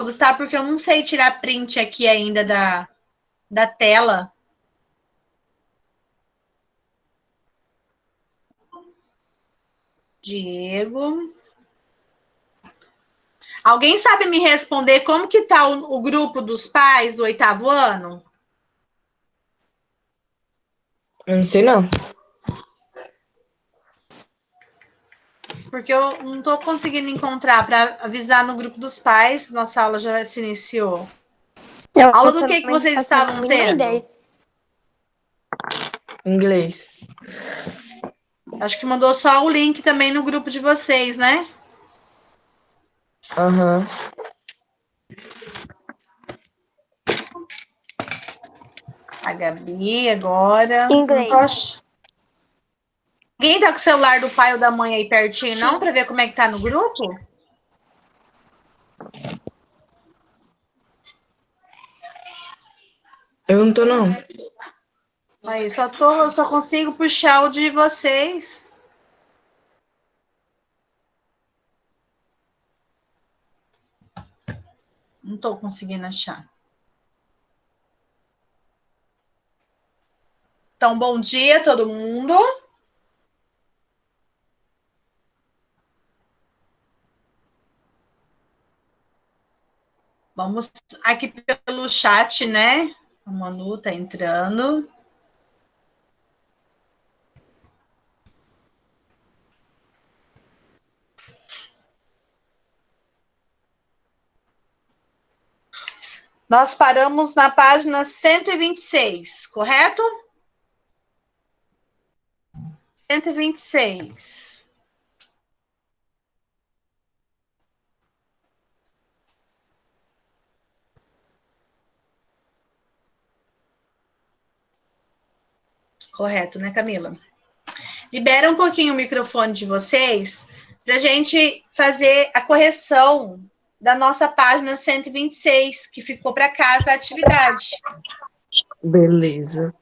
todos, tá? Porque eu não sei tirar print aqui ainda da tela. Diego. Alguém sabe me responder como que tá o grupo dos pais do 8º ano? Eu não sei, não. Porque eu não estou conseguindo encontrar para avisar no grupo dos pais. Nossa aula já se iniciou. Aula do que vocês estavam tendo? Inglês. Acho que mandou só o link também no grupo de vocês, né? Aham. A Gabi agora. Não tô Inglês. Alguém tá com o celular do pai ou da mãe aí pertinho, Sim. não? Para ver como é que tá no grupo? Eu não tô, não. Aí, só consigo puxar o de vocês. Não tô conseguindo achar. Então, bom dia, todo mundo. Vamos aqui pelo chat, né? A Manu tá entrando. Nós paramos na página 126, correto? 126. Correto, né, Camila? Libera um pouquinho o microfone de vocês para a gente fazer a correção da nossa página 126, que ficou para casa a atividade. Beleza.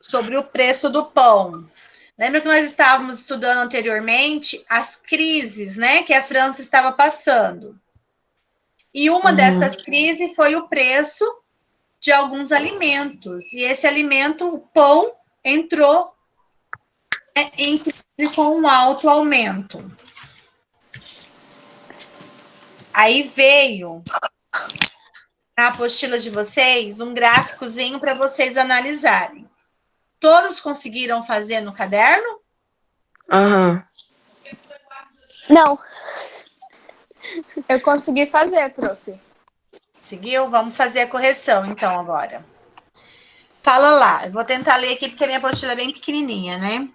Sobre o preço do pão. Lembra que nós estávamos estudando anteriormente as crises, né, que a França estava passando. E uma dessas crises foi o preço de alguns alimentos. E esse alimento, o pão, entrou em crise com um alto aumento. Aí veio na apostila de vocês um gráficozinho para vocês analisarem. Todos conseguiram fazer no caderno? Aham. Não. Eu consegui fazer, prof. Seguiu? Vamos fazer a correção, então, agora. Fala lá. Eu vou tentar ler aqui, porque a minha apostila é bem pequenininha, né?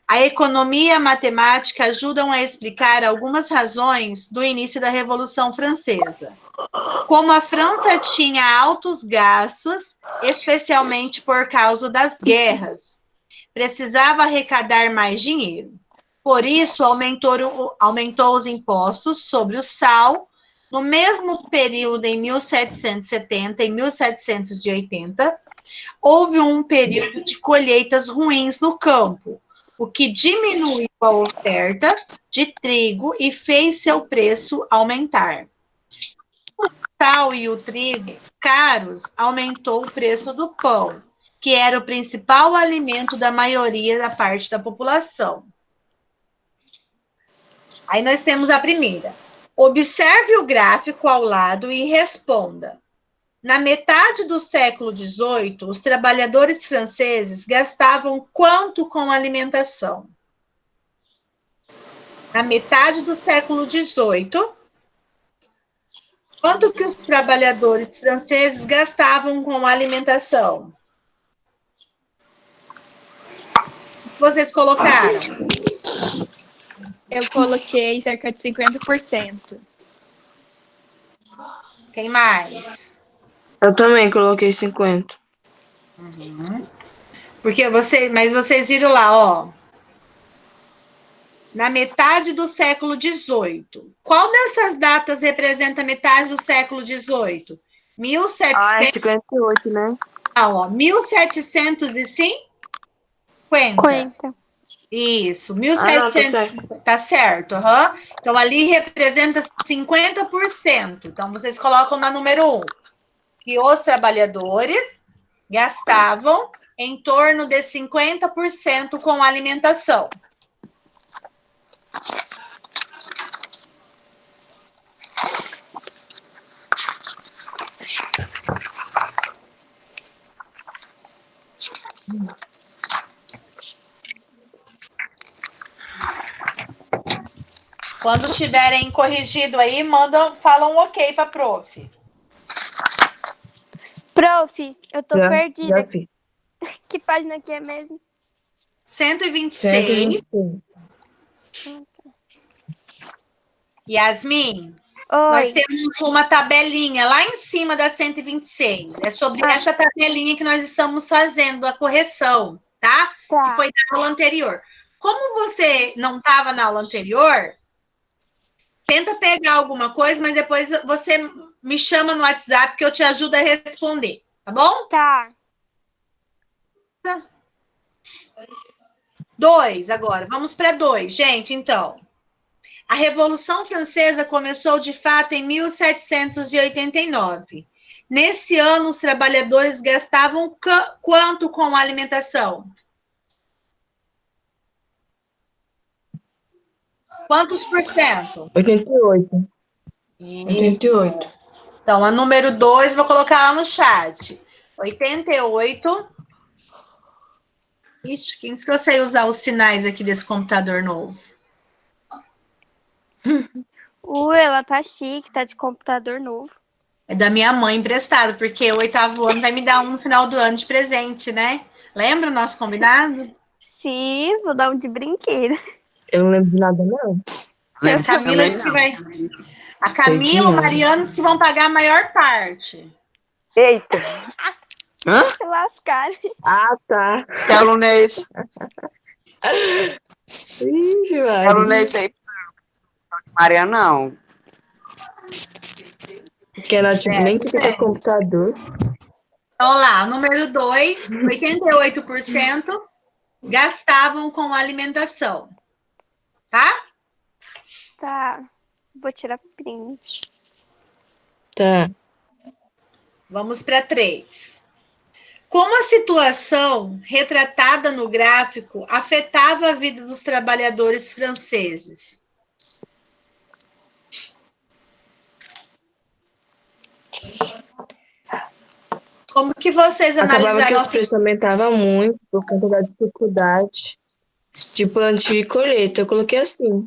A economia e a matemática ajudam a explicar algumas razões do início da Revolução Francesa. Como a França tinha altos gastos, especialmente por causa das guerras, precisava arrecadar mais dinheiro. Por isso, aumentou os impostos sobre o sal. No mesmo período, em 1770 e 1780, houve um período de colheitas ruins no campo, o que diminuiu a oferta de trigo e fez seu preço aumentar. O sal e o trigo caros aumentou o preço do pão, que era o principal alimento da maioria da parte da população. Aí nós temos a primeira. Observe o gráfico ao lado e responda. Na metade do século XVIII, os trabalhadores franceses gastavam quanto com alimentação? Na metade do século XVIII, quanto que os trabalhadores franceses gastavam com alimentação? O que vocês colocaram? Eu coloquei cerca de 50%. Quem mais? Eu também coloquei 50. Mas vocês viram lá, ó. Na metade do século XVIII. Qual dessas datas representa a metade do século XVIII? 1700. Ah, é 58, né? Ah, ó, 1750. 50. Isso, Ah, não, tá 1.700, certo. tá certo, aham. Então, ali representa 50%. Então, vocês colocam na número 1, que os trabalhadores gastavam em torno de 50% com alimentação. Quando tiverem corrigido aí, falam ok para prof. Prof, eu tô Já perdida. fiz. Que página que é mesmo? 126. 126. Yasmin, nós Oi. temos uma tabelinha lá em cima da 126. É sobre Ah. essa tabelinha que nós estamos fazendo a correção, tá? Tá. Que foi da aula anterior. Como você não estava na aula anterior, tenta pegar alguma coisa, mas depois você me chama no WhatsApp que eu te ajudo a responder, tá bom? Tá. 2 agora. Vamos para 2, gente, então. A Revolução Francesa começou de fato em 1789. Nesse ano, os trabalhadores gastavam quanto com alimentação? Quantos por cento? 88. Isso. 88. Então, a número 2, vou colocar lá no chat. 88. Ixi, quem disse que eu sei usar os sinais aqui desse computador novo? Ela tá chique, tá de computador novo. É da minha mãe emprestado, porque o 8º ano vai me dar um no final do ano de presente, né? Lembra o nosso combinado? Sim, vou dar um de brinquedo. Eu não lembro de nada, não. A Camila disse que vai. A Camila, o Mariano disse que vão pagar a maior parte. Eita! Hã? Se lascar. Ah, tá. Que aluno é esse? Ixi, Que Maria. aluno é esse aí? Maria, não. Porque ela, tipo, nem fica com computador. Então, lá, número 2, 88% gastavam com alimentação. Tá? Tá. Vou tirar print. Tá. Vamos para 3. Como a situação retratada no gráfico afetava a vida dos trabalhadores franceses? Como que vocês Acabava que analisaram? os preços aumentavam muito por conta da dificuldade de plantio e colheita. Eu coloquei assim.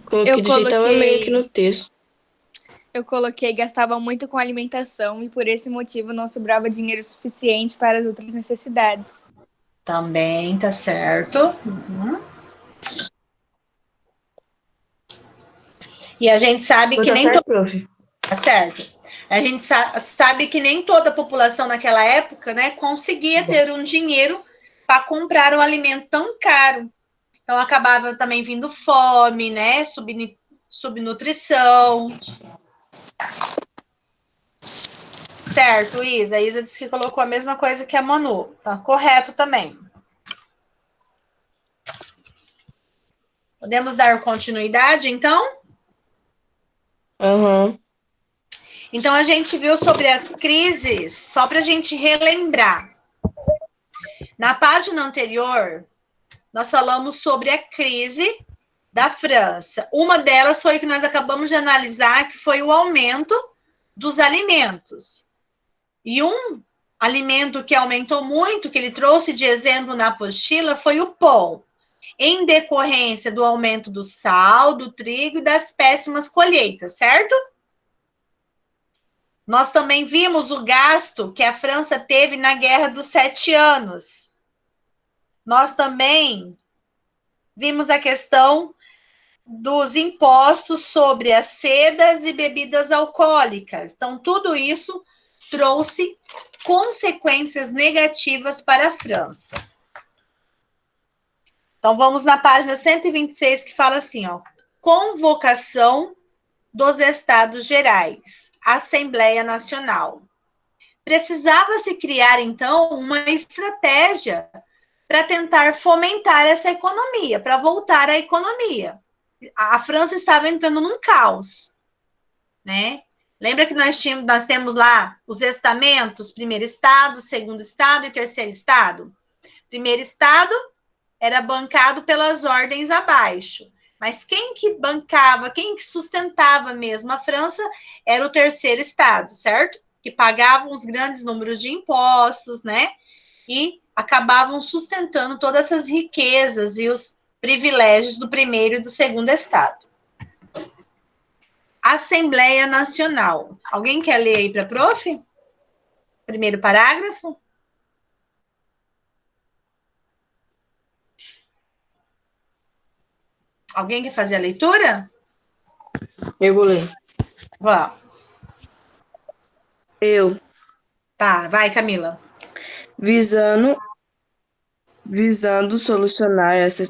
Coloquei do jeito que tava meio que no texto. Eu coloquei gastava muito com alimentação e por esse motivo não sobrava dinheiro suficiente para as outras necessidades. Também tá certo. Uhum. E a gente sabe que Tá nem certo, prof? Tá certo. A gente sabe que nem toda a população naquela época, né, conseguia ter um dinheiro para comprar um alimento tão caro. Então acabava também vindo fome, né, subnutrição. Certo, Isa. A Isa disse que colocou a mesma coisa que a Manu. Tá correto também. Podemos dar continuidade, então? Aham. Então, a gente viu sobre as crises, só para a gente relembrar. Na página anterior, nós falamos sobre a crise da França. Uma delas foi que nós acabamos de analisar, que foi o aumento dos alimentos. E um alimento que aumentou muito, que ele trouxe de exemplo na apostila, foi o pão, em decorrência do aumento do sal, do trigo e das péssimas colheitas, certo? Nós também vimos o gasto que a França teve na Guerra dos 7 Anos. Nós também vimos a questão dos impostos sobre as sedas e bebidas alcoólicas. Então, tudo isso trouxe consequências negativas para a França. Então, vamos na página 126, que fala assim, ó, convocação dos Estados Gerais, Assembleia Nacional. Precisava se criar, então, uma estratégia para tentar fomentar essa economia, para voltar à economia. A França estava entrando num caos, né? Lembra que nós temos lá os estamentos, primeiro estado, segundo estado e terceiro estado? Primeiro estado era bancado pelas ordens abaixo, mas quem que bancava, quem que sustentava mesmo a França era o terceiro estado, certo? Que pagavam os grandes números de impostos, né? E acabavam sustentando todas essas riquezas e os privilégios do primeiro e do segundo estado. Assembleia Nacional. Alguém quer ler aí para prof? Primeiro parágrafo? Alguém quer fazer a leitura? Eu vou ler. Vamos. Eu, Tá, vai, Camila. visando solucionar essa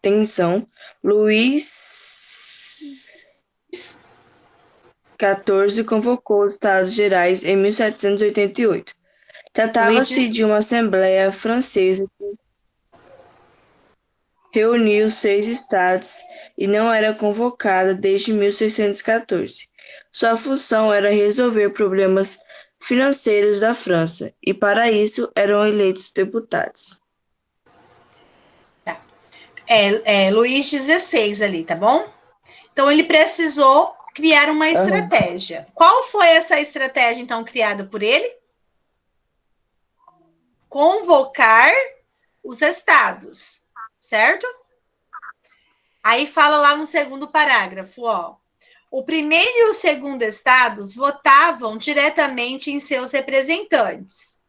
tensão, Luís XIV convocou os Estados Gerais em 1788. Tratava-se de uma Assembleia Francesa que reuniu os 6 estados e não era convocada desde 1614. Sua função era resolver problemas financeiros da França, e para isso eram eleitos deputados. Luís XVI ali, tá bom? Então, ele precisou criar uma estratégia. Qual foi essa estratégia, então, criada por ele? Convocar os estados, certo? Aí fala lá no segundo parágrafo, ó. O primeiro e o segundo estados votavam diretamente em seus representantes.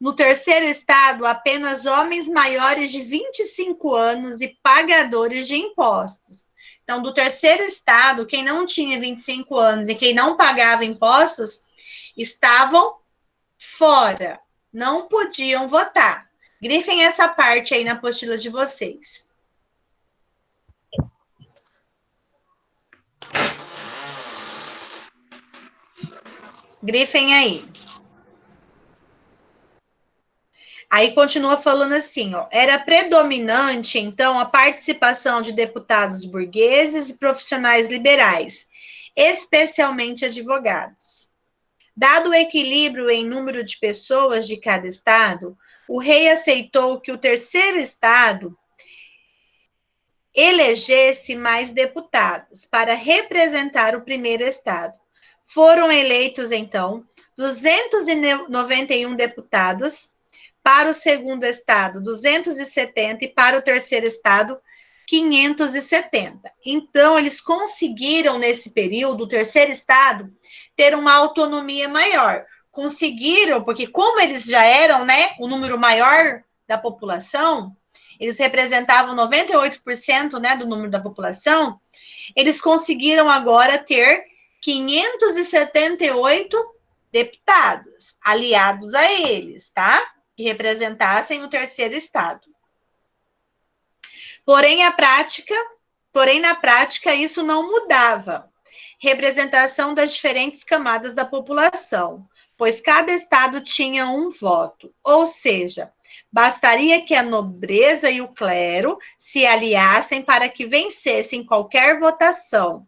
No terceiro estado, apenas homens maiores de 25 anos e pagadores de impostos. Então, do terceiro estado, quem não tinha 25 anos e quem não pagava impostos, estavam fora, não podiam votar. Grifem essa parte aí na apostila de vocês. Grifem aí. Aí continua falando assim, ó, era predominante, então, a participação de deputados burgueses e profissionais liberais, especialmente advogados. Dado o equilíbrio em número de pessoas de cada estado, o rei aceitou que o terceiro estado elegesse mais deputados para representar o primeiro estado. Foram eleitos, então, 291 deputados, para o segundo estado, 270, e para o terceiro estado, 570. Então, eles conseguiram, nesse período, o terceiro estado, ter uma autonomia maior. Conseguiram, porque como eles já eram, né, o número maior da população, eles representavam 98%, né, do número da população, eles conseguiram agora ter 578 deputados aliados a eles, tá? Que representassem o terceiro estado. Porém, na prática, isso não mudava representação das diferentes camadas da população, pois cada estado tinha um voto, ou seja, bastaria que a nobreza e o clero se aliassem para que vencessem qualquer votação,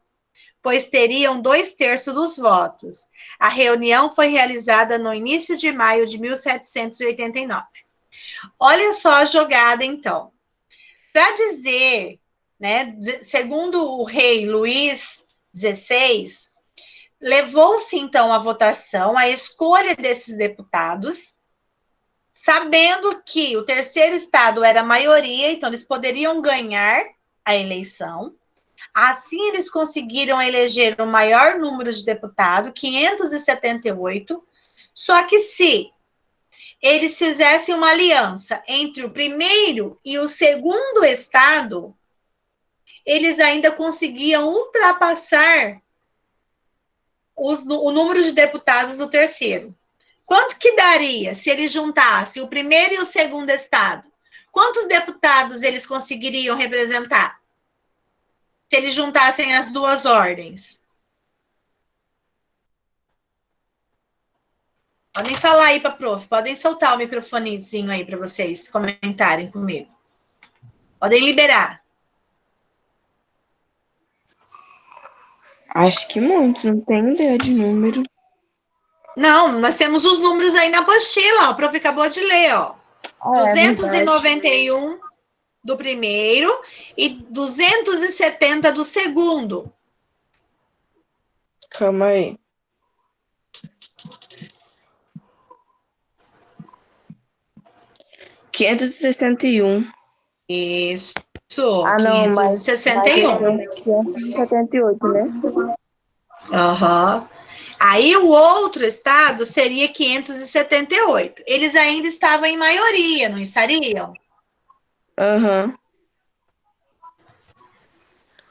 pois teriam 2/3 dos votos. A reunião foi realizada no início de maio de 1789. Olha só a jogada, então. Para dizer, né, segundo o rei Luís XVI, levou-se, então, a votação, a escolha desses deputados, sabendo que o terceiro estado era a maioria, então eles poderiam ganhar a eleição. Assim, eles conseguiram eleger o maior número de deputados, 578, só que se eles fizessem uma aliança entre o primeiro e o segundo estado, eles ainda conseguiam ultrapassar o número de deputados do terceiro. Quanto que daria se eles juntassem o primeiro e o segundo estado? Quantos deputados eles conseguiriam representar? Se eles juntassem as duas ordens? Podem falar aí para a prof, podem soltar o microfonezinho aí para vocês comentarem comigo. Podem liberar. Acho que muitos, não tenho ideia de número. Não, nós temos os números aí na apostila, ó. O prof acabou de ler, ó. É verdade. 291 do primeiro e 270 do segundo. Calma aí. 561. Isso, Não, mas eu 561. tenho 578, né? Aham. Aí o outro estado seria 578. Eles ainda estavam em maioria, não estariam? Aham.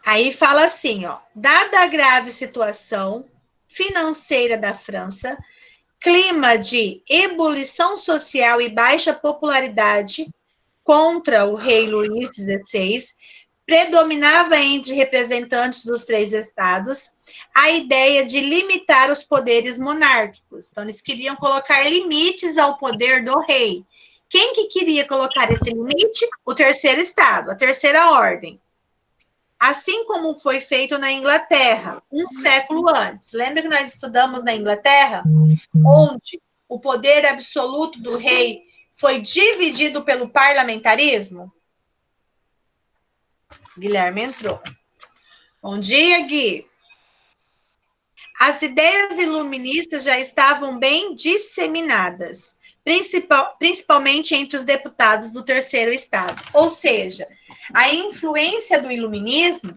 Aí fala assim, ó, dada a grave situação financeira da França, clima de ebulição social e baixa popularidade contra o rei Luís XVI, predominava entre representantes dos três estados a ideia de limitar os poderes monárquicos. Então, eles queriam colocar limites ao poder do rei. Quem que queria colocar esse limite? O terceiro estado, a terceira ordem. Assim como foi feito na Inglaterra, um século antes. Lembra que nós estudamos na Inglaterra? Onde o poder absoluto do rei foi dividido pelo parlamentarismo? Guilherme entrou. Bom dia, Gui. As ideias iluministas já estavam bem disseminadas, principalmente entre os deputados do terceiro estado. Ou seja, a influência do iluminismo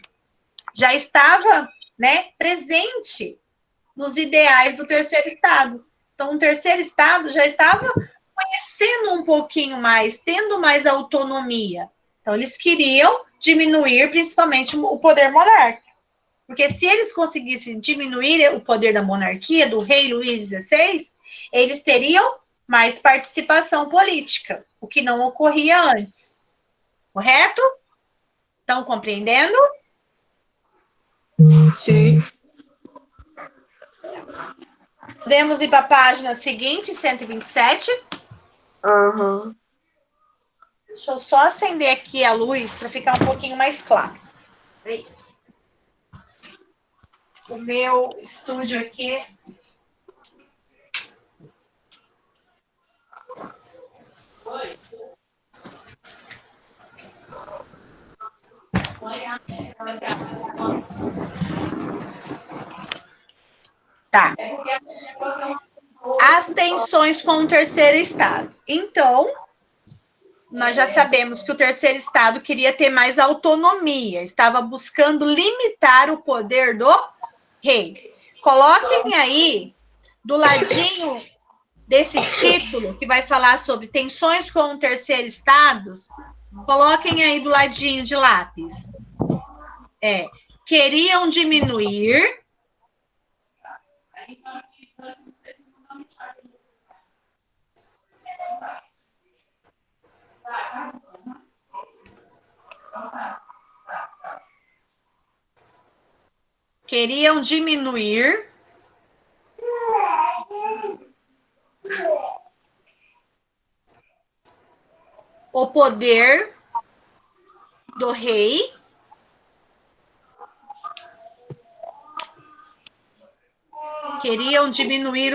já estava, né, presente nos ideais do terceiro estado. Então, o terceiro estado já estava conhecendo um pouquinho mais, tendo mais autonomia. Então, eles queriam diminuir principalmente o poder monárquico. Porque se eles conseguissem diminuir o poder da monarquia, do rei Luís XVI, eles teriam mais participação política, o que não ocorria antes. Correto? Estão compreendendo? Sim. Podemos ir para a página seguinte, 127. Aham. Deixa eu só acender aqui a luz para ficar um pouquinho mais claro. Aí. O meu estúdio aqui. Tá. As tensões com o terceiro estado. Então, nós já sabemos que o terceiro estado queria ter mais autonomia, estava buscando limitar o poder do rei. Coloquem aí, do ladinho desse título, que vai falar sobre tensões com o terceiro estado, coloquem aí do ladinho de lápis. Queriam diminuir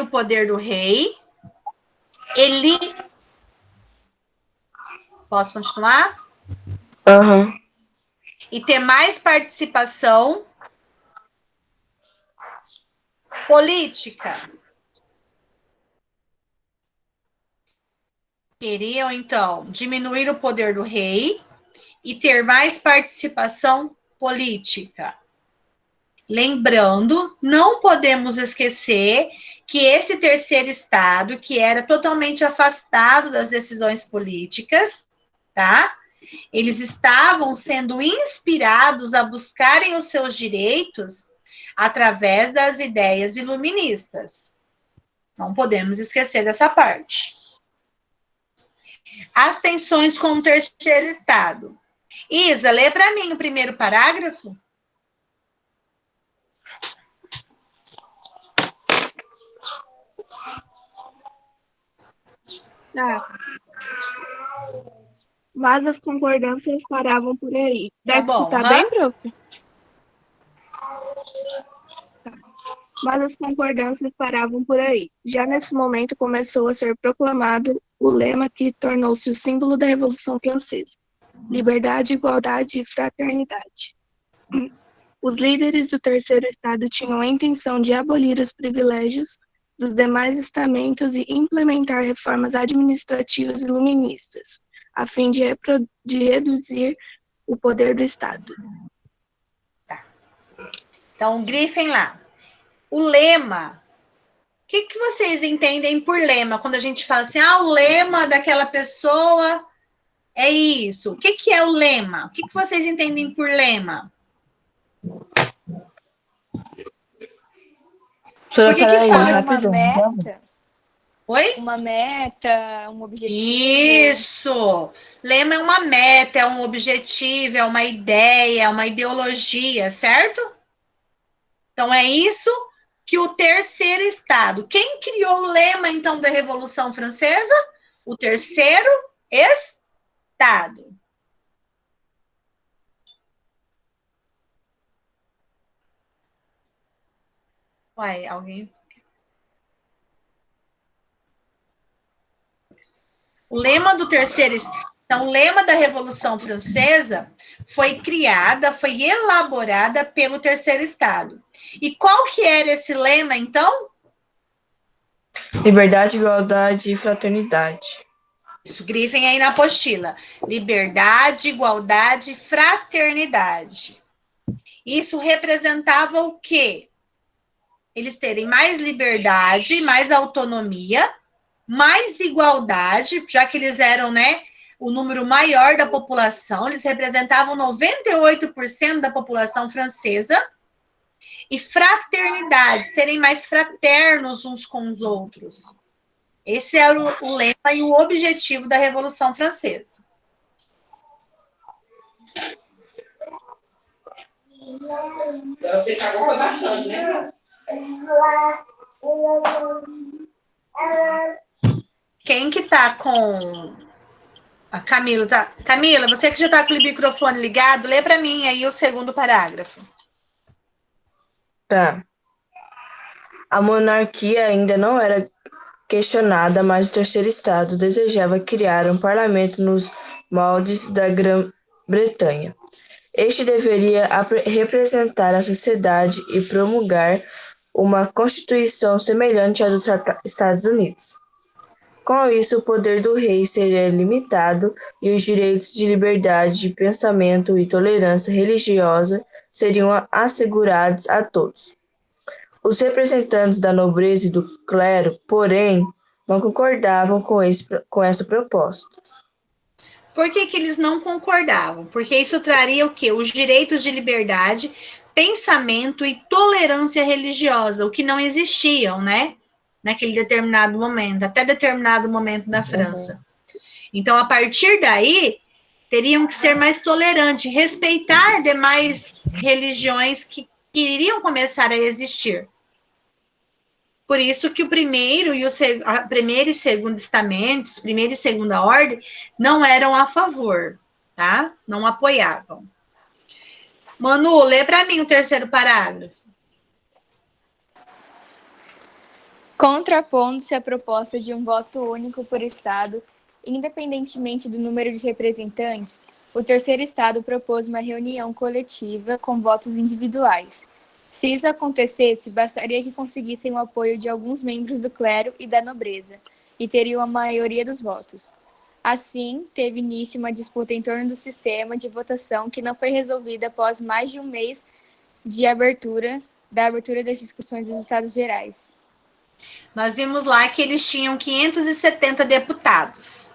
o poder do rei Posso continuar? Aham. E ter mais participação política. Queriam, então, diminuir o poder do rei e ter mais participação política. Lembrando, não podemos esquecer que esse terceiro estado, que era totalmente afastado das decisões políticas, tá? Eles estavam sendo inspirados a buscarem os seus direitos através das ideias iluministas. Não podemos esquecer dessa parte. As tensões com o terceiro estado. Isa, lê para mim o primeiro parágrafo. Tá. Mas as concordâncias paravam por aí. Tá Deve bom, escutar bem, prof? Tá. Mas as concordâncias paravam por aí. Já nesse momento começou a ser proclamado o lema que tornou-se o símbolo da Revolução Francesa: liberdade, igualdade e fraternidade. Os líderes do Terceiro Estado tinham a intenção de abolir os privilégios dos demais estamentos e implementar reformas administrativas iluministas, a fim de reduzir o poder do Estado. Então, grifem lá. O lema. O que vocês entendem por lema? Quando a gente fala assim, o lema daquela pessoa é isso. O que é o lema? O que vocês entendem por lema? Professora, peraí, Fala uma rapidão. meta, Oi? uma meta, um objetivo. Isso! Lema é uma meta, é um objetivo, é uma ideia, é uma ideologia, certo? Então, é isso que o Terceiro Estado. Quem criou o lema, então, da Revolução Francesa? O Terceiro Estado. Uai, alguém... O lema do Terceiro Estado, então, o lema da Revolução Francesa foi criada, foi elaborada pelo Terceiro Estado. E qual que era esse lema, então? Liberdade, igualdade e fraternidade. Isso, grifem aí na apostila. Liberdade, igualdade, fraternidade. Isso representava o quê? Eles terem mais liberdade, mais autonomia, mais igualdade, já que eles eram, né, o número maior da população, eles representavam 98% da população francesa, e fraternidade, serem mais fraternos uns com os outros. Esse era o lema e o objetivo da Revolução Francesa. Você cagou foi bastante, né? Quem que tá com... A Camila, tá? Camila, você que já tá com o microfone ligado, lê para mim aí o segundo parágrafo. Tá. A monarquia ainda não era questionada, mas o Terceiro Estado desejava criar um parlamento nos moldes da Grã-Bretanha. Este deveria representar a sociedade e promulgar uma constituição semelhante à dos Estados Unidos. Com isso, o poder do rei seria limitado e os direitos de liberdade de pensamento e tolerância religiosa seriam assegurados a todos. Os representantes da nobreza e do clero, porém, não concordavam com essa proposta. Por que eles não concordavam? Porque isso traria o quê? Os direitos de liberdade, pensamento e tolerância religiosa, o que não existiam, né? Naquele determinado momento, até determinado momento da França. Então, a partir daí, teriam que ser mais tolerantes, respeitar demais religiões que iriam começar a existir. Por isso que o primeiro e primeiro e segundo estamentos, primeira e segunda ordem, não eram a favor, tá? Não apoiavam. Manu, lê para mim o terceiro parágrafo. Contrapondo-se à proposta de um voto único por Estado, independentemente do número de representantes, o Terceiro Estado propôs uma reunião coletiva com votos individuais. Se isso acontecesse, bastaria que conseguissem o apoio de alguns membros do clero e da nobreza, e teriam a maioria dos votos. Assim, teve início uma disputa em torno do sistema de votação que não foi resolvida após mais de um mês da abertura das discussões dos Estados Gerais. Nós vimos lá que eles tinham 570 deputados.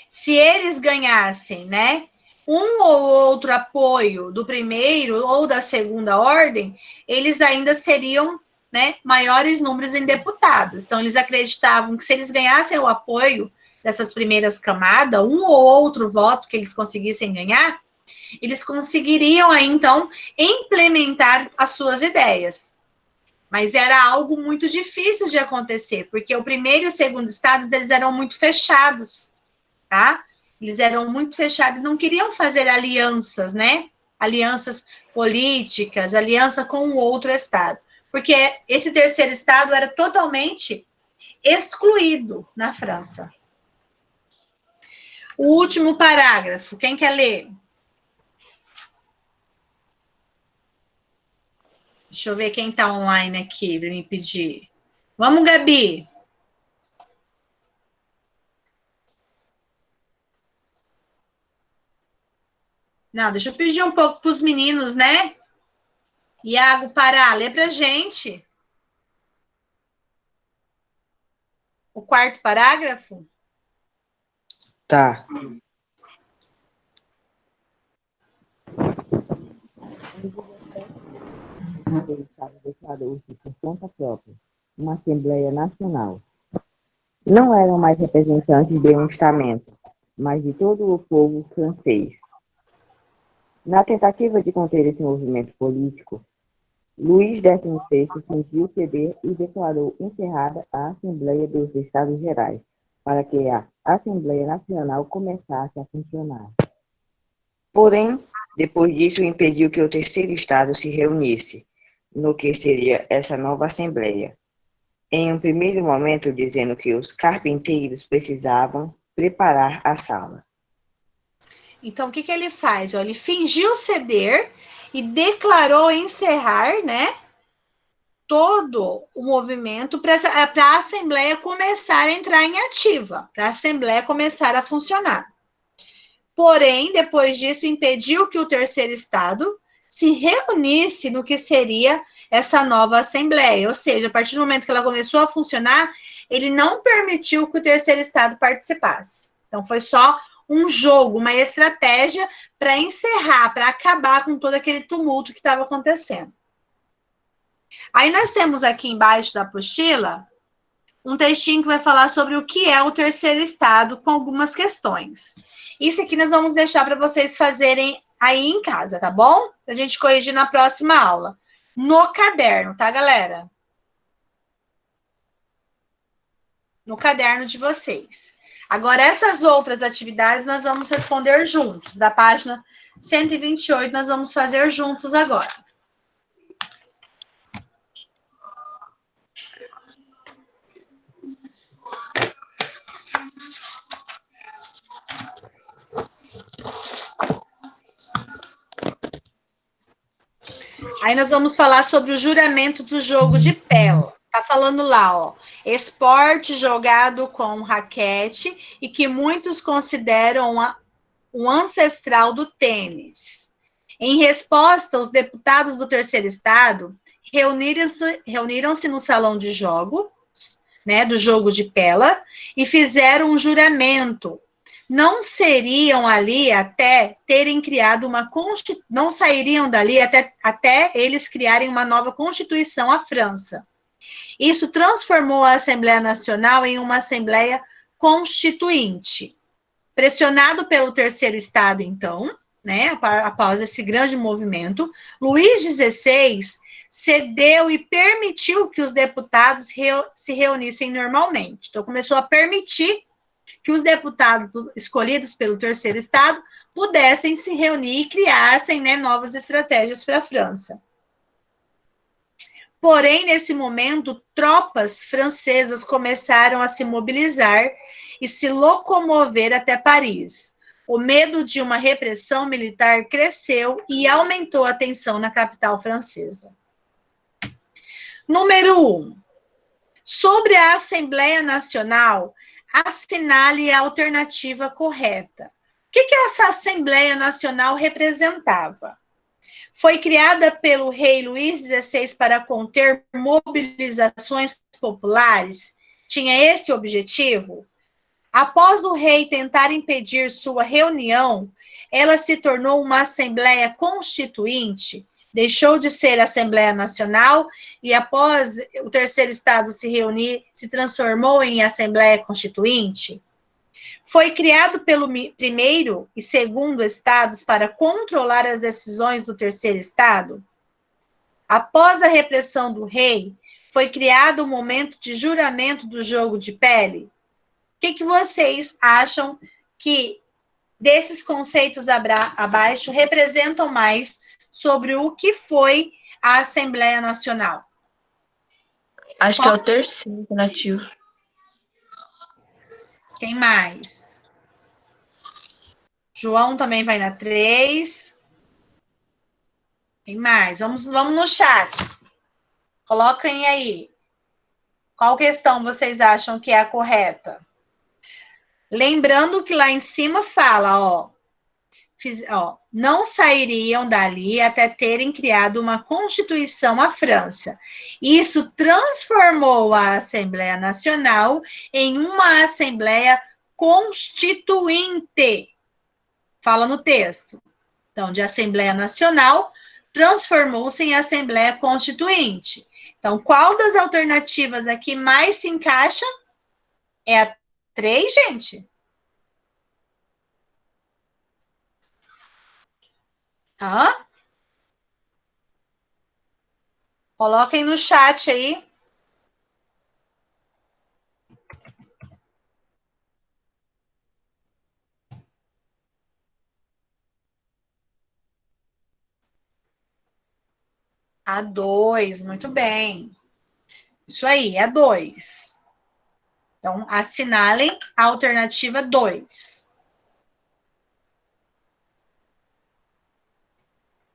Se eles ganhassem, né, um ou outro apoio do primeiro ou da segunda ordem, eles ainda seriam, né, maiores números em deputados. Então, eles acreditavam que se eles ganhassem o apoio dessas primeiras camadas, um ou outro voto que eles conseguissem ganhar, eles conseguiriam aí, então, implementar as suas ideias. Mas era algo muito difícil de acontecer, porque o primeiro e o segundo estado eles eram muito fechados, tá? Eles eram muito fechados e não queriam fazer alianças, né? Alianças políticas, aliança com o outro estado. Porque esse terceiro estado era totalmente excluído na França. O último parágrafo, quem quer ler? Deixa eu ver quem está online aqui para me pedir. Vamos, Gabi. Não, deixa eu pedir um pouco para os meninos, né? Iago, Pará, lê para gente. O quarto parágrafo? Tá. O Estado declarou-se por conta própria uma Assembleia Nacional. Não eram mais representantes de um estamento, mas de todo o povo francês. Na tentativa de conter esse movimento político, Luís XVI fingiu ceder e declarou encerrada a Assembleia dos Estados Gerais, para que a Assembleia Nacional começasse a funcionar. Porém, depois disso, impediu que o terceiro Estado se reunisse, no que seria essa nova Assembleia. Em um primeiro momento, dizendo que os carpinteiros precisavam preparar a sala. Então, o que ele faz? Ele fingiu ceder e declarou encerrar, né, todo o movimento para a Assembleia começar a entrar em ativa, para a Assembleia começar a funcionar. Porém, depois disso, impediu que o terceiro Estado se reunisse no que seria essa nova Assembleia. Ou seja, a partir do momento que ela começou a funcionar, ele não permitiu que o terceiro Estado participasse. Então, foi só um jogo, uma estratégia para encerrar, para acabar com todo aquele tumulto que estava acontecendo. Aí nós temos aqui embaixo da apostila um textinho que vai falar sobre o que é o terceiro estado, com algumas questões. Isso aqui nós vamos deixar para vocês fazerem aí em casa, tá bom? Pra gente corrigir na próxima aula. No caderno, tá, galera? No caderno de vocês. Agora, essas outras atividades nós vamos responder juntos. Da página 128, nós vamos fazer juntos agora. Aí nós vamos falar sobre o juramento do jogo de pela. Tá falando lá, ó. Esporte jogado com raquete e que muitos consideram um ancestral do tênis. Em resposta, os deputados do terceiro estado reuniram-se no salão de jogos, né, do jogo de pela, e fizeram um juramento. Não seriam ali até terem criado não sairiam dali até eles criarem uma nova Constituição à França. Isso transformou a Assembleia Nacional em uma Assembleia Constituinte. Pressionado pelo terceiro Estado, então, né, após esse grande movimento, Luís XVI cedeu e permitiu que os deputados se reunissem normalmente. Então, começou a permitir que os deputados escolhidos pelo terceiro Estado pudessem se reunir e criassem, né, novas estratégias para a França. Porém, nesse momento, tropas francesas começaram a se mobilizar e se locomover até Paris. O medo de uma repressão militar cresceu e aumentou a tensão na capital francesa. Número 1. Sobre a Assembleia Nacional, assinale a alternativa correta. O que essa Assembleia Nacional representava? Foi criada pelo rei Luís XVI para conter mobilizações populares? Tinha esse objetivo? Após o rei tentar impedir sua reunião, ela se tornou uma Assembleia Constituinte? Deixou de ser Assembleia Nacional e, após o terceiro Estado se reunir, se transformou em Assembleia Constituinte? Foi criado pelo primeiro e segundo Estados para controlar as decisões do terceiro Estado? Após a repressão do rei, foi criado o momento de juramento do jogo de pele? O que vocês acham que desses conceitos abaixo representam mais sobre o que foi a Assembleia Nacional? Acho que é o terceiro alternativo. Quem mais? João também vai na 3. Quem mais? Vamos no chat. Coloquem aí. Qual questão vocês acham que é a correta? Lembrando que lá em cima fala, ó, não sairiam dali até terem criado uma Constituição à França. Isso transformou a Assembleia Nacional em uma Assembleia Constituinte. Fala no texto. Então, de Assembleia Nacional, transformou-se em Assembleia Constituinte. Então, qual das alternativas aqui mais se encaixa? É a 3, gente? Hã? Coloquem no chat aí. A 2, muito bem. Isso aí, a 2. Então, assinalem a alternativa 2.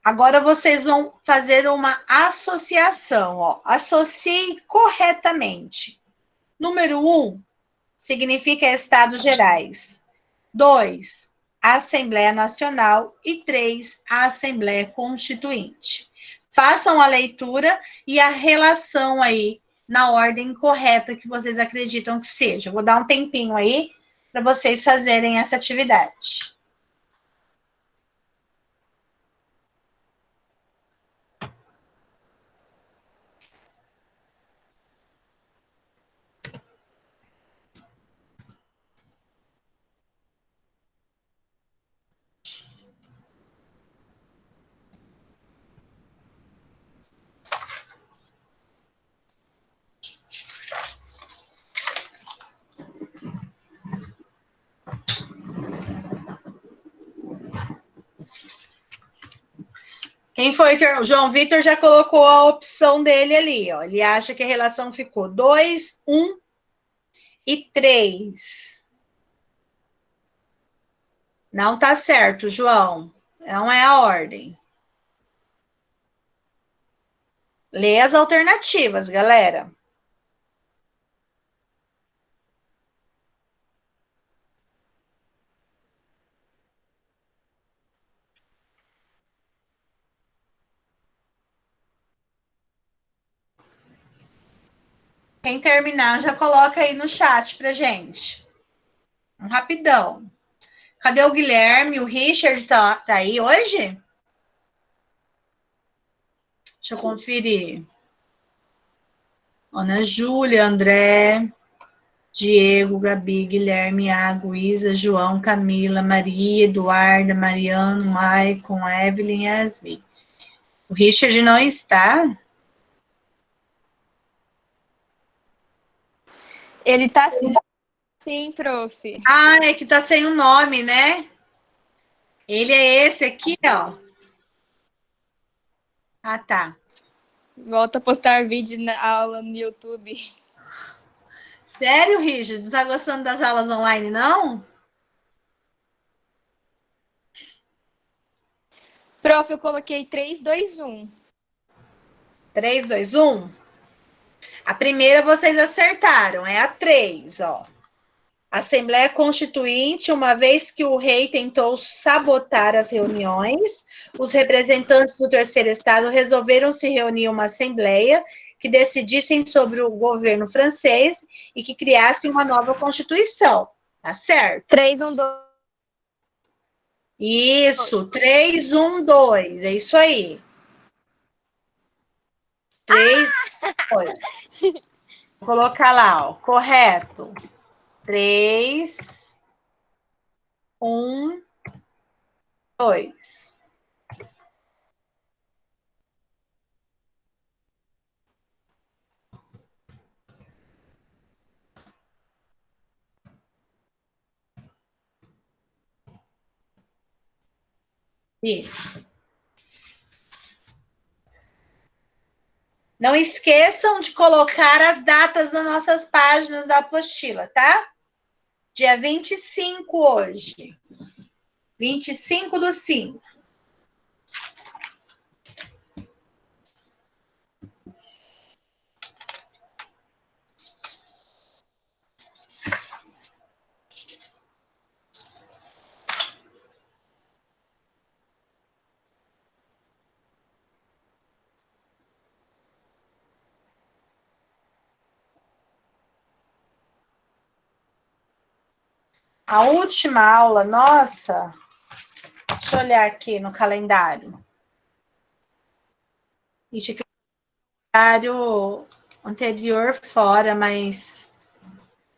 Agora vocês vão fazer uma associação, ó. Associe corretamente. Número 1 significa Estados Gerais. 2, Assembleia Nacional. E 3, a Assembleia Constituinte. Façam a leitura e a relação aí na ordem correta que vocês acreditam que seja. Vou dar um tempinho aí para vocês fazerem essa atividade. Quem foi? O João Vitor já colocou a opção dele ali, ó. Ele acha que a relação ficou 2, 1 e 3. Não tá certo, João. Não é a ordem. Lê as alternativas, galera. Quem terminar, já coloca aí no chat pra gente. Rapidão. Cadê o Guilherme? O Richard tá aí hoje? Deixa eu conferir. Ana Júlia, André, Diego, Gabi, Guilherme, Iago, Isa, João, Camila, Maria, Eduarda, Mariano, Maicon, Evelyn, Yasmin. O Richard não está? Ele tá sim, prof. Ah, é que tá sem o nome, né? Ele é esse aqui, ó. Ah, tá. Volta a postar vídeo na aula no YouTube. Sério, Richard? Não tá gostando das aulas online, não? Prof, eu coloquei 3, 2, 1. 3, 2, 1? A primeira vocês acertaram, é a 3, ó. Assembleia Constituinte, uma vez que o rei tentou sabotar as reuniões, os representantes do terceiro estado resolveram se reunir em uma assembleia que decidissem sobre o governo francês e que criassem uma nova Constituição. Tá certo? 3, 1, 2. Isso, 3, 1, 2, é isso aí. 3, 2. Vou colocar lá, ó, correto. 3, 1, 2. Isso. Não esqueçam de colocar as datas nas nossas páginas da apostila, tá? Dia 25 hoje. 25/5. A última aula nossa, deixa eu olhar aqui no calendário. Ixi, que o calendário anterior fora, mas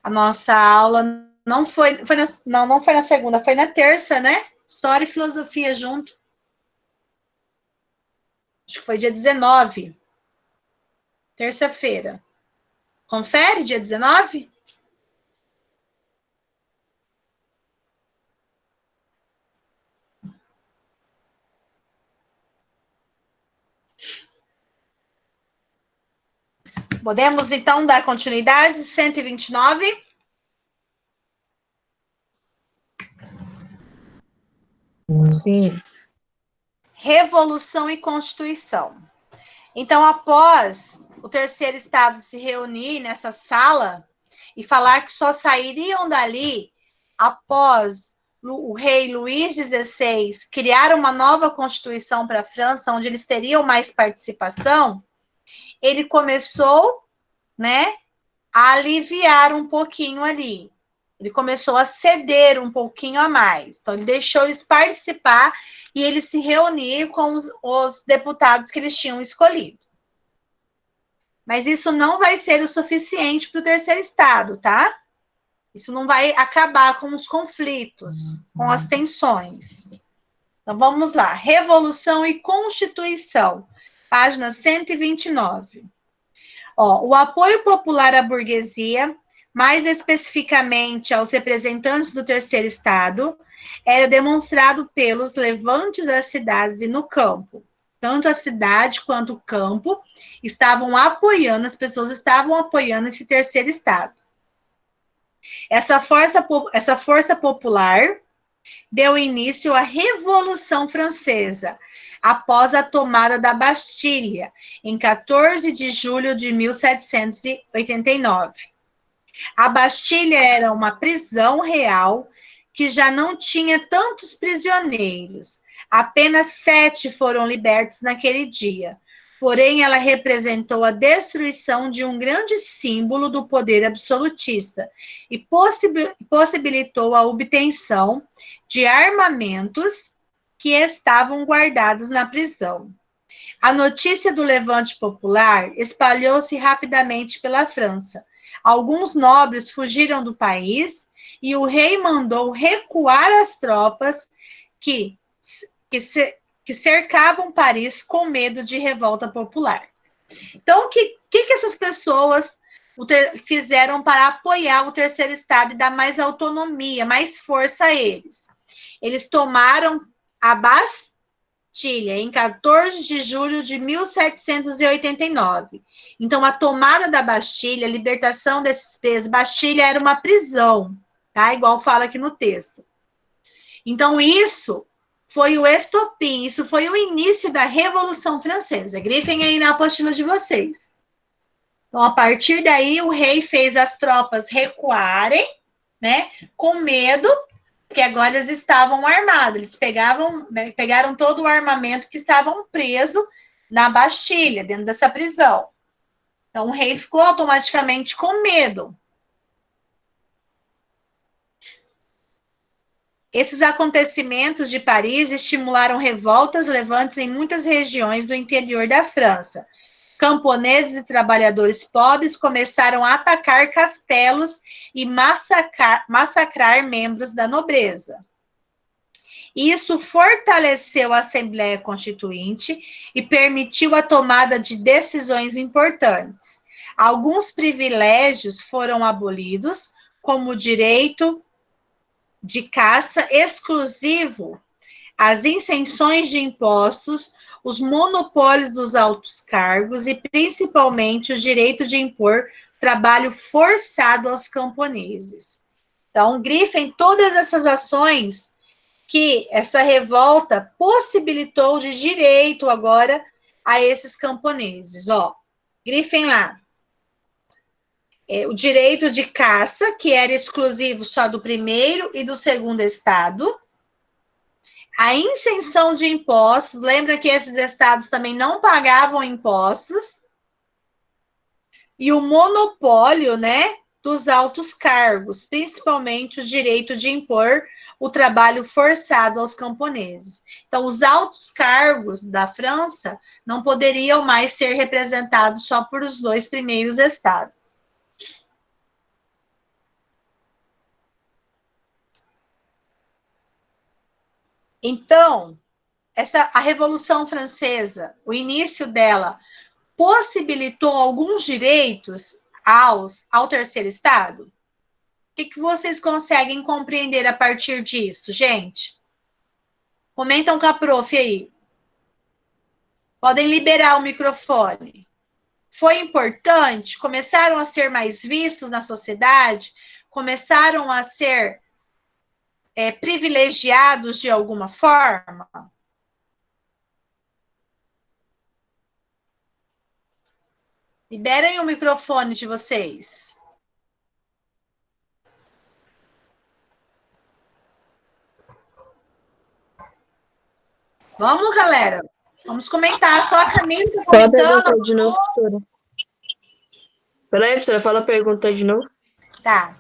a nossa aula não foi não foi na segunda, foi na terça, né? História e filosofia junto. Acho que foi dia 19. Terça-feira. Confere, dia 19? Podemos, então, dar continuidade? 129. Sim. Revolução e Constituição. Então, após o terceiro estado se reunir nessa sala e falar que só sairiam dali após o rei Luís XVI criar uma nova constituição para a França, onde eles teriam mais participação, ele começou, né, a aliviar um pouquinho ali. Ele começou a ceder um pouquinho a mais. Então, ele deixou eles participar e eles se reunir com os deputados que eles tinham escolhido. Mas isso não vai ser o suficiente para o terceiro estado, tá? Isso não vai acabar com os conflitos, com as tensões. Então, vamos lá. Revolução e Constituição, página 129. O apoio popular à burguesia, mais especificamente aos representantes do terceiro estado, era demonstrado pelos levantes das cidades e no campo. Tanto a cidade quanto o campo estavam apoiando, as pessoas estavam apoiando esse terceiro estado. Essa força popular deu início à Revolução Francesa, após a tomada da Bastilha, em 14 de julho de 1789. A Bastilha era uma prisão real que já não tinha tantos prisioneiros. Apenas 7 foram libertos naquele dia. Porém, ela representou a destruição de um grande símbolo do poder absolutista e possibilitou a obtenção de armamentos que estavam guardados na prisão. A notícia do levante popular espalhou-se rapidamente pela França. Alguns nobres fugiram do país e o rei mandou recuar as tropas que cercavam Paris com medo de revolta popular. Então, o que essas pessoas fizeram para apoiar o terceiro estado e dar mais autonomia, mais força a eles? Eles tomaram a Bastilha em 14 de julho de 1789. Então, a tomada da Bastilha, a libertação desses presos, Bastilha era uma prisão, tá? Igual fala aqui no texto. Então, isso foi o estopim, isso foi o início da Revolução Francesa. Grifem aí na apostila de vocês. Então, a partir daí, o rei fez as tropas recuarem, né, com medo, porque agora eles estavam armados. Eles pegaram todo o armamento que estavam preso na Bastilha, dentro dessa prisão. Então, o rei ficou automaticamente com medo. Esses acontecimentos de Paris estimularam revoltas, levantes em muitas regiões do interior da França. Camponeses e trabalhadores pobres começaram a atacar castelos e massacrar membros da nobreza. Isso fortaleceu a Assembleia Constituinte e permitiu a tomada de decisões importantes. Alguns privilégios foram abolidos, como o direito de caça exclusivo as isenções de impostos, os monopólios dos altos cargos e, principalmente, o direito de impor trabalho forçado aos camponeses. Então, grifem todas essas ações que essa revolta possibilitou de direito agora a esses camponeses. Ó, grifem lá. O direito de caça, que era exclusivo só do primeiro e do segundo estado. A isenção de impostos, lembra que esses estados também não pagavam impostos. E o monopólio, né, dos altos cargos, principalmente o direito de impor o trabalho forçado aos camponeses. Então, os altos cargos da França não poderiam mais ser representados só por os 2 primeiros estados. Então, a Revolução Francesa, o início dela, possibilitou alguns direitos ao terceiro estado? O que vocês conseguem compreender a partir disso, gente? Comentam com a prof aí. Podem liberar o microfone. Foi importante? Começaram a ser mais vistos na sociedade? Começaram a ser privilegiados de alguma forma? Liberem o microfone de vocês. Vamos, galera. Vamos comentar. Só a Camila tá Fala a comentando. pergunta de novo, professora. Peraí, professora, fala a pergunta de novo. Tá.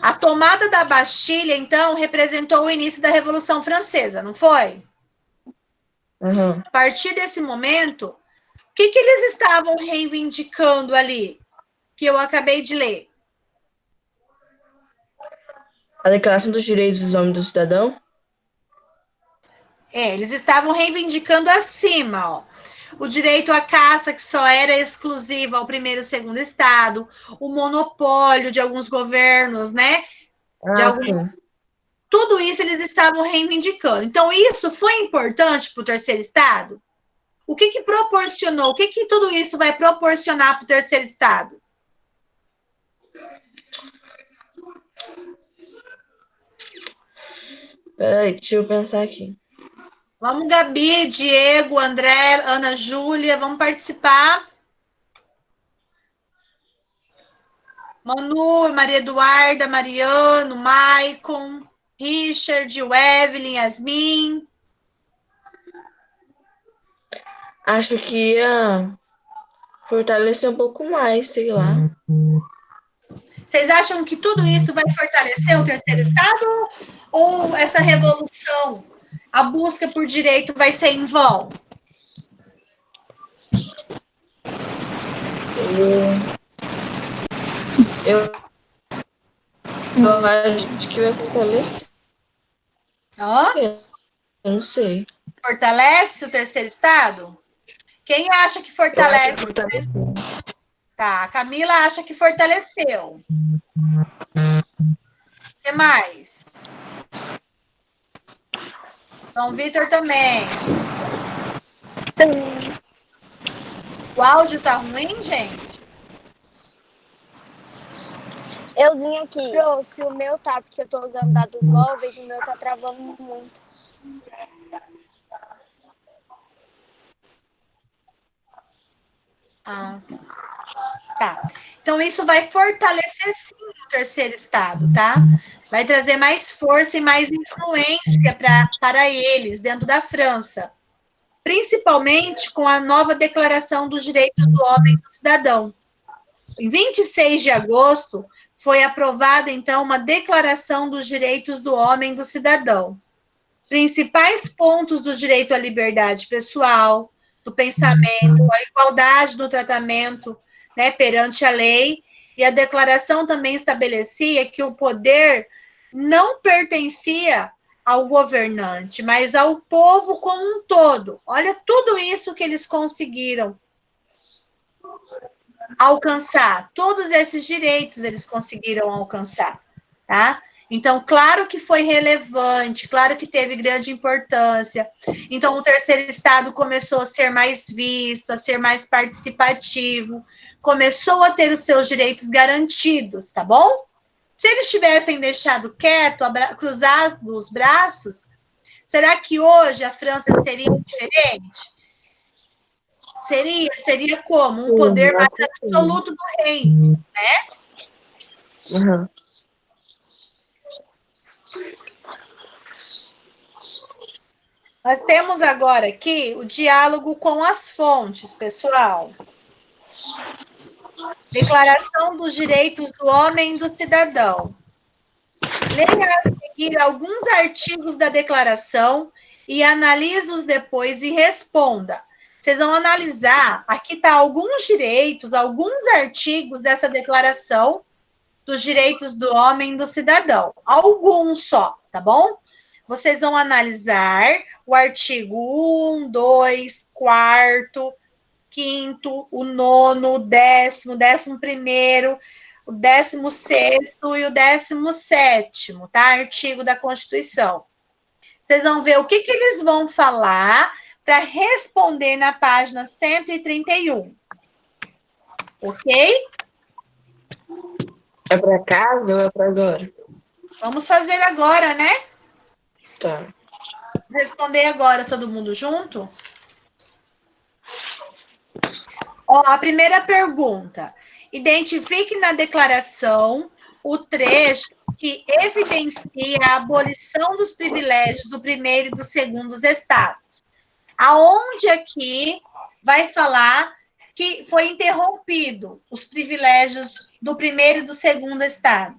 A tomada da Bastilha, então, representou o início da Revolução Francesa, não foi? Uhum. A partir desse momento, o que eles estavam reivindicando ali, que eu acabei de ler? A Declaração dos Direitos dos Homens e do Cidadão? Eles estavam reivindicando acima, ó. O direito à caça, que só era exclusivo ao primeiro e segundo estado, o monopólio de alguns governos, né? Sim. Tudo isso eles estavam reivindicando. Então, isso foi importante para o terceiro estado? O que proporcionou? O que tudo isso vai proporcionar para o terceiro estado? Peraí, deixa eu pensar aqui. Vamos, Gabi, Diego, André, Ana Júlia, vamos participar. Manu, Maria Eduarda, Mariano, Maicon, Richard, Evelyn, Yasmin. Acho que ia fortalecer um pouco mais, sei lá. Vocês acham que tudo isso vai fortalecer o terceiro estado? Ou essa revolução, a busca por direito vai ser em vão? Eu acho que vai fortalecer. Hã? Eu não sei. Fortalece o terceiro estado? Quem acha que Eu acho fortalece? que fortalecer. Tá, a Camila acha que fortaleceu. O que mais? João Vitor também. O áudio tá ruim, gente? Eu vim aqui. Pro, se o meu tá, porque eu tô usando dados móveis, o meu tá travando muito. Ah, tá. Então, isso vai fortalecer, sim, o terceiro estado, tá? Vai trazer mais força e mais influência para eles dentro da França. Principalmente com a nova Declaração dos Direitos do Homem e do Cidadão. Em 26 de agosto, foi aprovada, então, uma Declaração dos Direitos do Homem e do Cidadão. Principais pontos do direito à liberdade pessoal, do pensamento, a igualdade do tratamento, né, perante a lei, e a declaração também estabelecia que o poder não pertencia ao governante, mas ao povo como um todo. Olha tudo isso que eles conseguiram alcançar, todos esses direitos eles conseguiram alcançar, tá? Então, claro que foi relevante, claro que teve grande importância. Então, o terceiro estado começou a ser mais visto, a ser mais participativo, começou a ter os seus direitos garantidos, tá bom? Se eles tivessem deixado quieto, cruzado os braços, será que hoje a França seria diferente? Seria como? Um poder mais absoluto do reino, né? Uhum. Nós temos agora aqui o diálogo com as fontes, pessoal. Declaração dos Direitos do Homem e do Cidadão. Leia a seguir alguns artigos da declaração e analise-os depois e responda. Vocês vão analisar, aqui está alguns direitos, alguns artigos dessa declaração dos direitos do homem e do cidadão. Alguns só, tá bom? Vocês vão analisar o artigo 1, 2, 4, 5º, o 9º, o 10º, o 11º, o 16º e o 17º, tá? Artigo da Constituição. Vocês vão ver o que eles vão falar para responder na página 131. Ok? É para casa ou é para agora? Vamos fazer agora, né? Tá. Responder agora todo mundo junto? Ó, a primeira pergunta. Identifique na declaração o trecho que evidencia a abolição dos privilégios do primeiro e do segundo estados. Aonde aqui vai falar que foi interrompido os privilégios do primeiro e do segundo estado?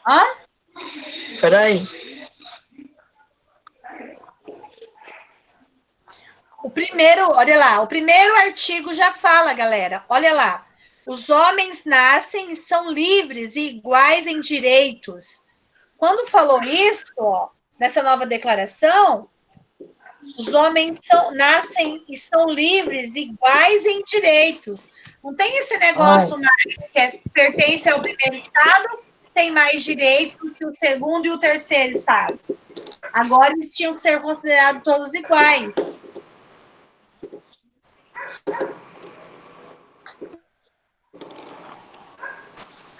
Hã? Peraí. O primeiro, olha lá, o primeiro artigo já fala, galera, olha lá. Os homens nascem e são livres e iguais em direitos. Quando falou isso, ó, nessa nova declaração, os homens nascem e são livres, iguais em direitos. Não tem esse negócio mais que pertence ao primeiro estado, tem mais direito que o segundo e o terceiro estado. Agora eles tinham que ser considerados todos iguais.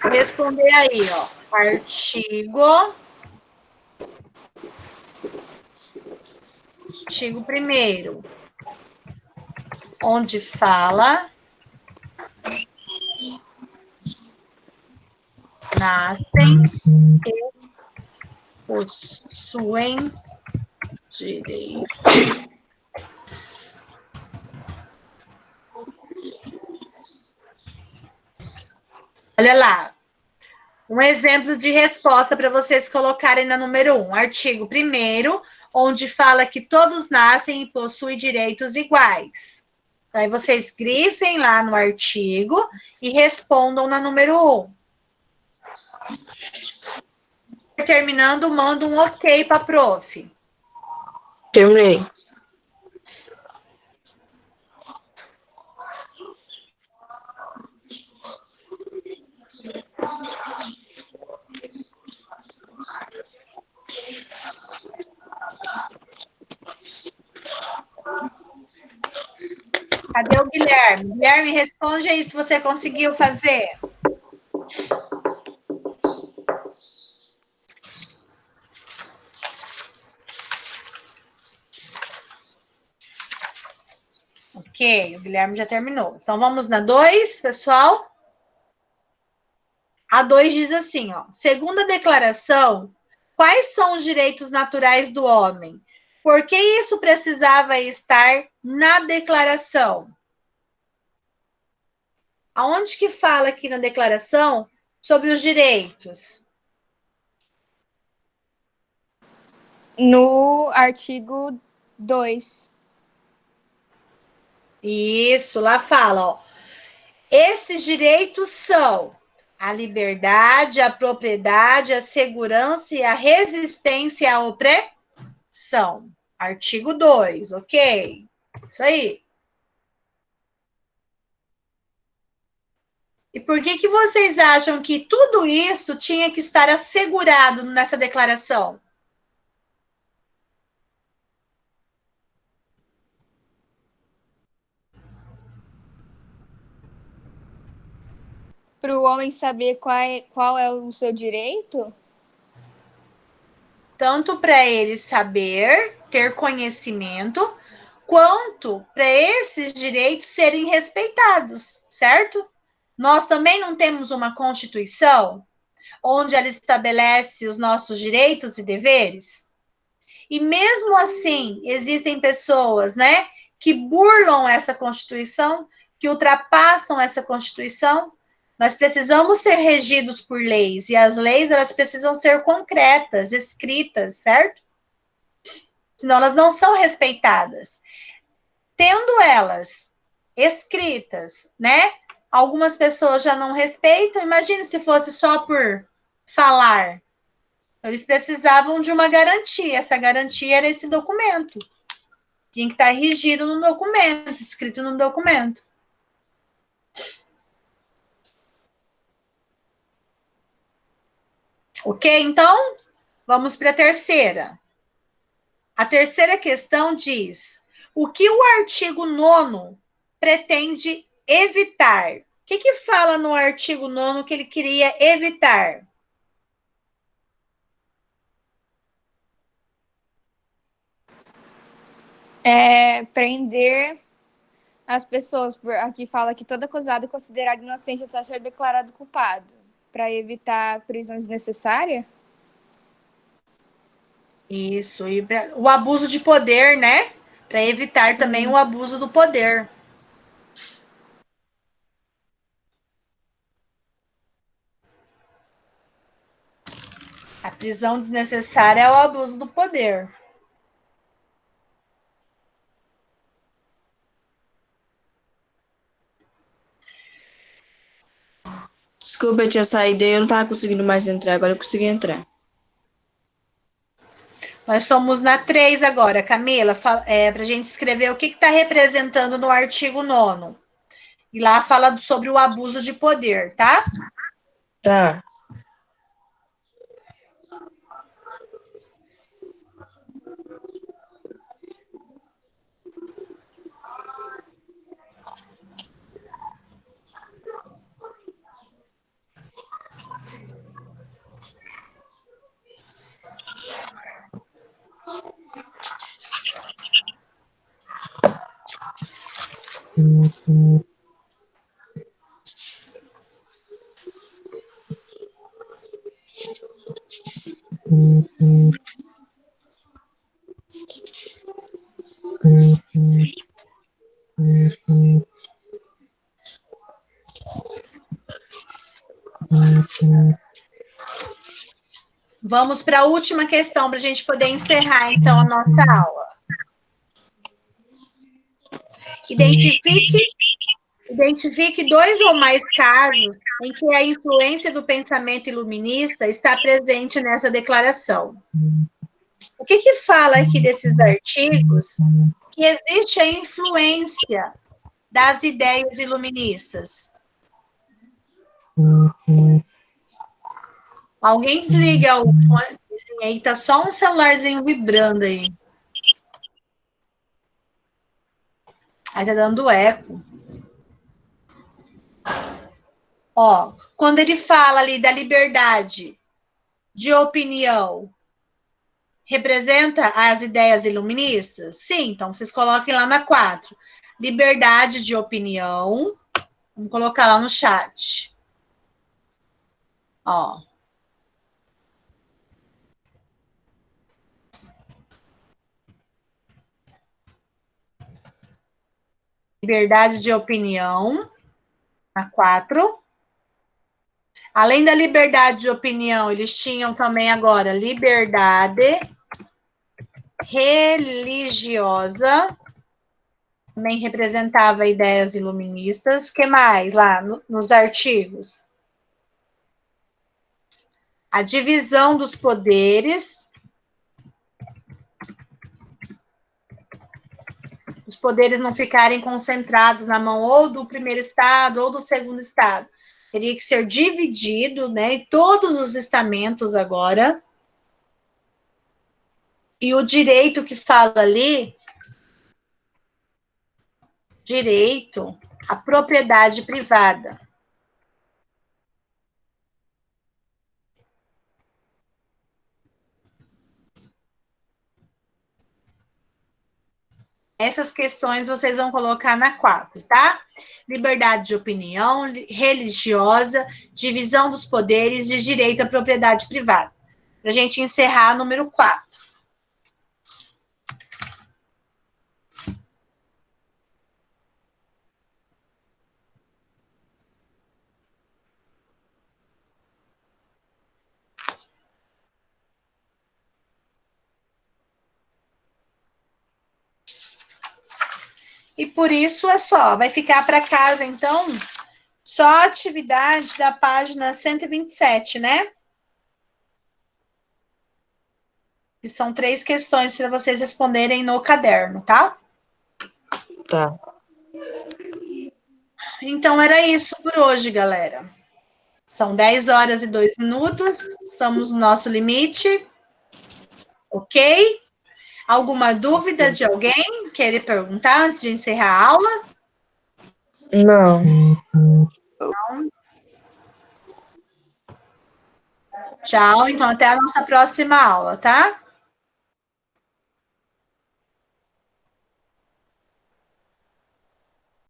Vou responder aí, ó. Artigo 1º, onde fala nascem e possuem direitos. Olha lá. Um exemplo de resposta para vocês colocarem na número 1. Artigo 1º, onde fala que todos nascem e possuem direitos iguais. Aí vocês grifem lá no artigo e respondam na número 1. Terminando, manda um ok para a prof. Terminei. Cadê o Guilherme? Guilherme, responde aí se você conseguiu fazer. Ok, o Guilherme já terminou. Então, vamos na 2, pessoal. A 2 diz assim, ó. Segundo a declaração, quais são os direitos naturais do homem? Por que isso precisava estar na declaração? Aonde que fala aqui na declaração sobre os direitos? No artigo 2. Isso, lá fala, ó. Esses direitos são a liberdade, a propriedade, a segurança e a resistência à opressão. Artigo 2, ok? Isso aí. E por que vocês acham que tudo isso tinha que estar assegurado nessa declaração? Para o homem saber qual é o seu direito? Tanto para ele saber, ter conhecimento, quanto para esses direitos serem respeitados, certo? Nós também não temos uma Constituição onde ela estabelece os nossos direitos e deveres? E mesmo assim, existem pessoas, né, que burlam essa Constituição, que ultrapassam essa Constituição. Nós precisamos ser regidos por leis, e as leis, elas precisam ser concretas, escritas, certo? Senão elas não são respeitadas. Tendo elas escritas, né, algumas pessoas já não respeitam. Imagine se fosse só por falar. Eles precisavam de uma garantia. Essa garantia era esse documento. Tinha que estar regido no documento, escrito no documento. Ok? Então, vamos para a terceira. A terceira questão diz: o que o artigo 9º pretende evitar? O que fala no artigo 9º que ele queria evitar? Prender as pessoas. Aqui fala que todo acusado considerado inocente até ser declarado culpado, para evitar prisão desnecessária. Isso, e o abuso de poder, né? Para evitar Sim. também o abuso do poder. A prisão desnecessária é o abuso do poder. Desculpa, eu tinha saído e eu não tava conseguindo mais entrar, agora eu consegui entrar. Nós estamos na 3 agora, Camila, para a gente escrever o que está representando no artigo 9º. E lá fala sobre o abuso de poder, tá? Tá. Vamos para a última questão, para a gente poder encerrar, então, a nossa aula. Identifique 2 ou mais casos em que a influência do pensamento iluminista está presente nessa declaração. O que fala aqui desses artigos? Que existe a influência das ideias iluministas. Alguém desliga o fone aí, tá só um celularzinho vibrando aí. Aí tá dando eco. Ó, quando ele fala ali da liberdade de opinião, representa as ideias iluministas? Sim, então vocês coloquem lá na 4. Liberdade de opinião. Vamos colocar lá no chat. Ó. Liberdade de opinião, a 4. Além da liberdade de opinião, eles tinham também agora liberdade religiosa. Também representava ideias iluministas. O que mais lá nos artigos? A divisão dos poderes. Os poderes não ficarem concentrados na mão ou do primeiro estado ou do segundo estado. Teria que ser dividido, né? Em todos os estamentos agora. E o direito que fala ali, direito à propriedade privada. Essas questões vocês vão colocar na 4, tá? Liberdade de opinião, religiosa, divisão dos poderes e direito à propriedade privada. Para a gente encerrar, número 4. E por isso é só, vai ficar para casa, então, só a atividade da página 127, né? Que são 3 questões para vocês responderem no caderno, tá? Tá. Então, era isso por hoje, galera. São 10 horas e 2 minutos, estamos no nosso limite, ok? Alguma dúvida de alguém? Querer perguntar antes de encerrar a aula? Não. Tchau, então até a nossa próxima aula, tá?